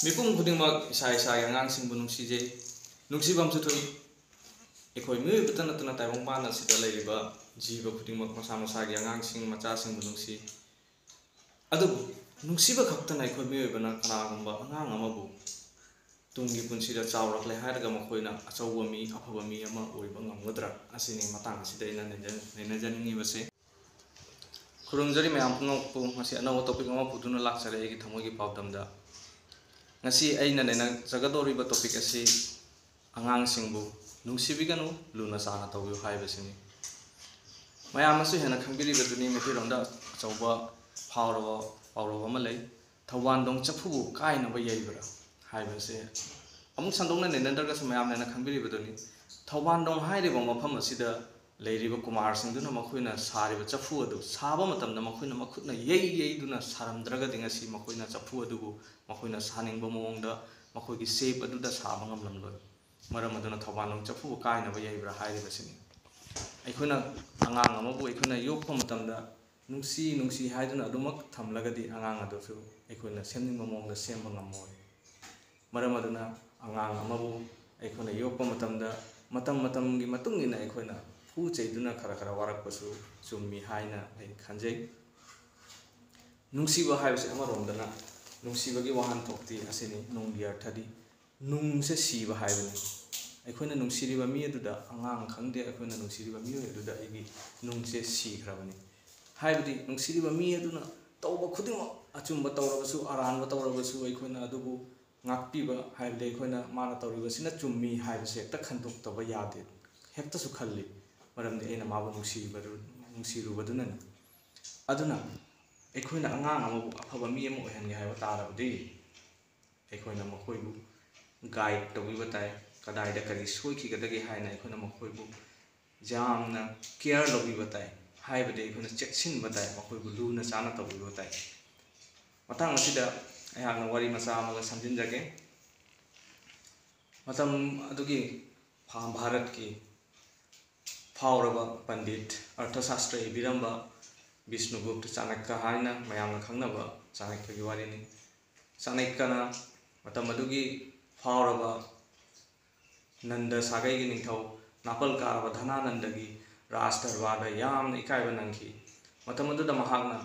ꯃꯤꯄꯨꯝ ꯈꯨꯗꯤꯡꯃꯛ ꯏꯁꯥ ꯏꯁꯥꯒꯤ ꯑꯉꯥꯡꯁꯤꯡꯕꯨ ꯅꯨꯡꯁꯤꯖꯩ ꯅꯨꯡꯁꯤꯕ ꯑꯃꯁꯨ ꯊꯣꯛꯏ ꯑꯩꯈꯣꯏ ꯃꯤꯑꯣꯏꯕꯇ ꯅꯠꯇꯅ ꯇꯥꯏꯕꯪꯄꯥꯟ ꯑꯁꯤꯗ ꯂꯩꯔꯤꯕ ꯖꯤꯕ ꯈꯨꯗꯤꯡꯃꯛ ꯃꯁꯥ ꯃꯁꯥꯒꯤ ꯑꯉꯥꯡꯁꯤꯡ ꯃꯆꯥꯁꯤꯡꯕꯨ ꯅꯨꯡꯁꯤ ꯑꯗꯨꯕꯨ ꯅꯨꯡꯁꯤꯕ ꯈꯛꯇꯅ ꯑꯩꯈꯣꯏ ꯃꯤꯑꯣꯏꯕꯅ ꯀꯅꯥꯒꯨꯝꯕ ꯑꯉꯥꯡ ꯑꯃꯕꯨ ꯇꯨꯡꯒꯤ ꯄꯨꯟꯁꯤꯗ ꯆꯥꯎꯔꯛꯂꯦ ꯍꯥꯏꯔꯒ ꯃꯈꯣꯏꯅ ꯑꯆꯧꯕ ꯃꯤ ꯑꯐꯕ ꯃꯤ ꯑꯃ ꯑꯣꯏꯕ ꯉꯝꯒꯗ꯭ꯔꯥ ꯑꯁꯤꯅꯤ ꯃꯇꯥꯡ ꯑꯁꯤꯗ ꯑꯩꯅ ꯅꯩꯅꯖꯅꯤꯡꯉꯤꯕꯁꯦ ꯈꯨꯔꯨꯝꯖꯔꯤ ꯃꯌꯥꯝ ꯄꯨꯝꯅꯃꯛꯄꯨ ꯉꯁꯤ ꯑꯅꯧꯕ ꯇꯣꯄꯤꯛ ꯑꯃ ꯄꯨꯗꯨꯅ ꯂꯥꯛꯆꯔꯦ ꯑꯩꯒꯤ ꯊꯃꯣꯏꯒꯤ ꯄꯥꯎꯗꯝꯗ ngasi aina nena jagadoriba topic asi angang singbu nungsibiganu luna sana tawyu haibasini mayam asu hena khambiri baduni meti ronda chawba phawrawa malai thawandong chafu kaina ba yaibra haibase amuk sandongna nena darga mayam nena khambiri baduni thawandong hairiba mafam asida leiriba kumar singduna makhoina sariba chafu adu saba matamda makhoina makhutna yei duna saramdraga dingasi makhoina chafu adubu makhoina saningba mongda makhoigi shape aduda saba ngamlamloi maram aduna thawandong chafu kaina ba yaibra hairibasini aikhoina angang amabu aikhoina yokpa matamda nungsi haiduna adumak thamlagadi angang adusu aikhoina semningba mongda semba ngamoi maram aduna angang amabu aikhoina yokpa matamda matamgi matungina aikhoina fu chaiduna khara warakpasu chummi haina ai khanjai nungsiba haibase amaromdana nungsibagi wahan thokti asini nunggi arthadi nungse siba haibani aikhoina nungsiriba mi aduda angang khangde aikhoina nungsiriba mi aduda igi nungse sikhrabani haibadi nungsiriba mi aduna tawba khudima achumba tawrabasu aranba tawrabasu aikhoina adubu ngakpiba haibde aikhoina mana tawribasina chummi haibase hekta khandoktaba yade hekta su khalli maramde aina mabu nungsirubaduna aduna aikhoina angang amabu afaba mi ama oihange haiba tarabdi aikhoina makhoibu guide tawbiba tai kadaida kari soikhigadaги haina aikhoina makhoibu jamna care lobiba tai haibade aikhoina cheksinba tai makhoibu luna chana tawbiba tai matang asida ayakna wari macha amaga samjinjage matam adugi bharat ki phawraba pandit arthashastra ibiramba Vishnugupta Chanakya haina mayamna khangnaba Chanakya gi warini Chanakyana matam adugi phawraba Nanda Sagai gi ningthau Napal karaba Dhanananda gi Raj Darbarda yamna ikaiba nangki matam aduda mahakna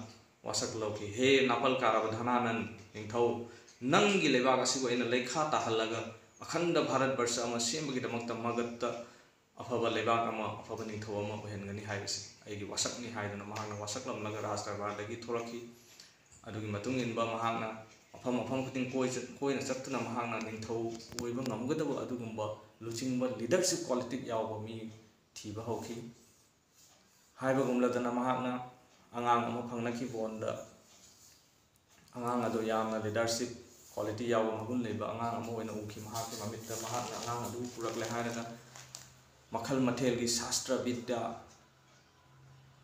wasak lauki he Napal karaba Dhananan ningthau nangi lebaga asibu aina lekha tahallaga akhanda Bharat Barsha ama sembagidamakta magatta afaba lebak ama afaba ningthau ama ohengani haibasi aigi wasakni haiduna mahakna wasaklamlaga Raj Darbardagi thoraki adugi matung inba mahakna afam khuting koina chattuna mahakna ningthau oiba ngamgadaba adugumba luchingba leadership quality yawba mi thiba hauki haiba gumladana mahakna angang ama phangnaki bonda angang adu yamna leadership quality yawba magun leiba angang ama oina uki mahakki mamitta mahakna angang adu purakle hairaga makhal mathelgi shastra vidya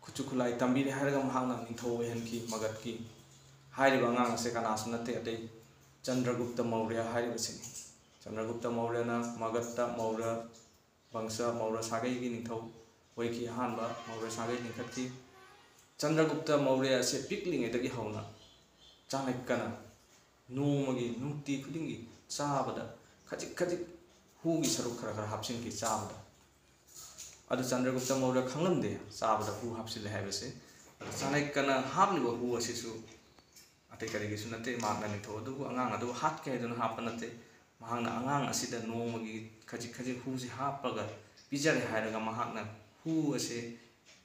kuchukulai tambiri hairaga mahakna ningthau oihanki magatki hairiba angang ase kanasu natte atei Chandragupta Maurya hairibasini Chandragupta Maurya na Magatta Maurya Bangsha Maurya Sagai gi ningthau oiki ahanba Maurya Sagai ningkhati Chandragupta Maurya ase piklingedagi hauna Chanakyana nomagi nungti khudingi chabada khajik hugi saruk khara hapsinki chabada adu Chandragupta Maurya khanglamde chabada hu hapsile haibase Chanakyana hapniba hu asisu ate karigisu nate mahakna ningthau adubu angang adu hatke haiduna happa nate mahakna angang asida nomagi khajik hu si happaga pijare hairaga mahakna hu ase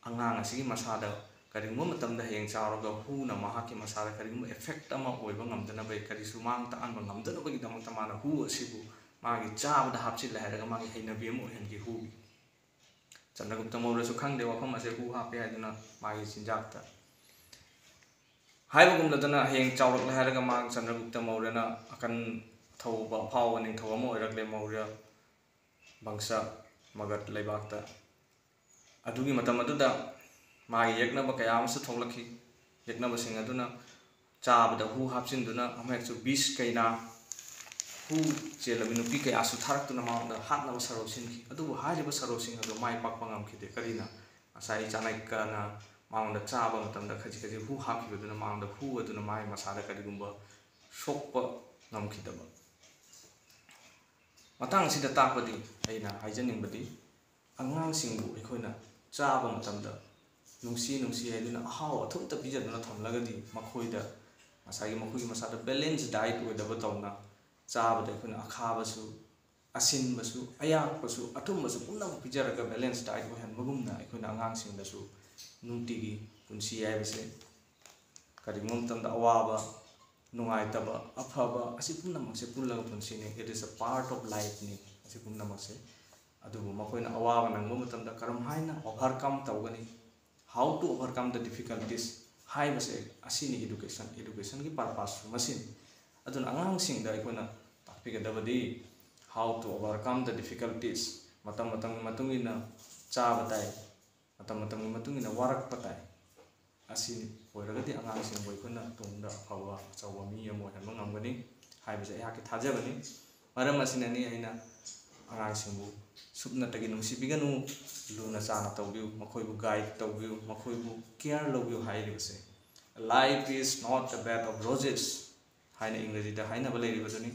angang asigi masada karigumba matamda hayeng chawraga hu na mahakki masada karigumba effect ama oiba ngamdana bai karisu mang ta anba ngamdana bagi damakta mana hu asibu magi chabada hapsile hairaga magi hainabi ama oihangi hu Chandragupta Maurya su khangde wafam ase hu hape haiduna magi chinjakta haiba gumladana hayeng chawrakle hairaga mang Chandragupta Maurya na akan thauba phawa ningthau ama oirakle Maurya Bangsha Magat leibakta adugi matam aduda magi yeknaba kaya amsu thoglaki yeknaba sing aduna chabada hu hapsinduna amheksu bis kaina hu chelabi nupi kaya asu tharaktuna maunda hatnaba sarosinki adubu hairiba sarosing adu mai pakpa ngamkhide karina asai Chanakya na maunda chaba matamda khaji hu hapibaduna maunda hu aduna mai masada karigumba sokpa ngamkhidaba matang sida takpadi aina haijanningbadi angangsingbu aikoina chaba matamda nungsi haiduna ahaw athumta pijaduna thamlagadi makhoida masagi makhogi masada balance diet oidaba tawna chabada aikoina akhabasu asinbasu ayakbasu athumbasu punna pijaraga balance diet oihanbagumna aikoina angangsingdasu nungtigi punsi haibase karigum matamda awaba nungaitaba afaba asi punnamakse pullaga punsini. It is a part of life ni asi punnamakse adubu makoina awaba nangba matamda karam haina overcome tawgani, how to overcome the difficulties haibase asini education ki purpose masin adun angangsingda aikoina takpigadabadi how to overcome the difficulties matam matungina chabatai matam matungina warak patai asini oiragadi angangsing boikona tungda afawa chawa mi amo hanma ngamgani haibase ayaki thajabani maram asinani aina angangsingbu supnatagi nungsibiganu luna chana tawbiu makhoibu guide tawbiu makhoibu care lobiu hairibase. Life is not a bed of roses haina ingrejida haina balairibaduni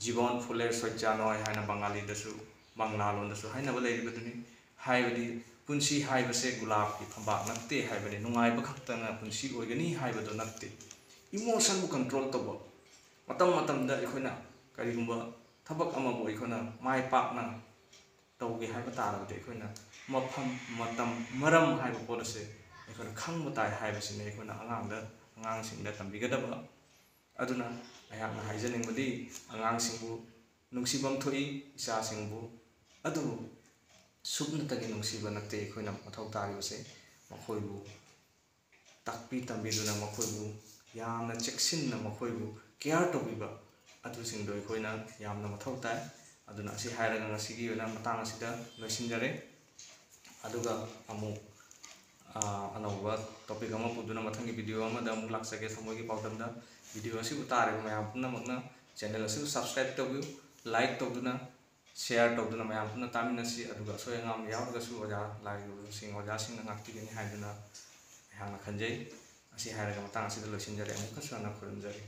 jibon fuler sojanoi haina bangali dasu bangnalon dasu haina balairibaduni haibadi punsi haibase gulab ki thambak natte haibani nungaiba khaktana punsi oigani haibado natte emotion bu control tobo matamda ikoina karigumba thabak amabu ikoina mai pakna tawge haiba tarabde ikoina mafam matam maram haiba podase ikoina khangba tai haibasine ikoina angangsingda tambigadaba aduna ayakna haijaningbadi angangsingbu nungsibam thoi isasingbu adu supnatagi nungsiba natte ikoina mathau taribase makhoibu takpi tambiduna makhoibu yamna cheksinna makhoibu care tobiba adusingdo ikoina yamna mathau tai aduna asi hairaga ngasigi ona matang asida loisinjare aduga amu anauba topic ama puduna mathangi video ama da amu laksage samogi pawdamda video asi utare mayam punna magna channel asi subscribe tobiu like tobduna share tobduna mayam punna taminasi aduga soyangam yawgasu oja lai sing oja sing ngaktigini haiduna hangna khanjai asi hairaga matang asida loisinjare amu kasana khurumjari.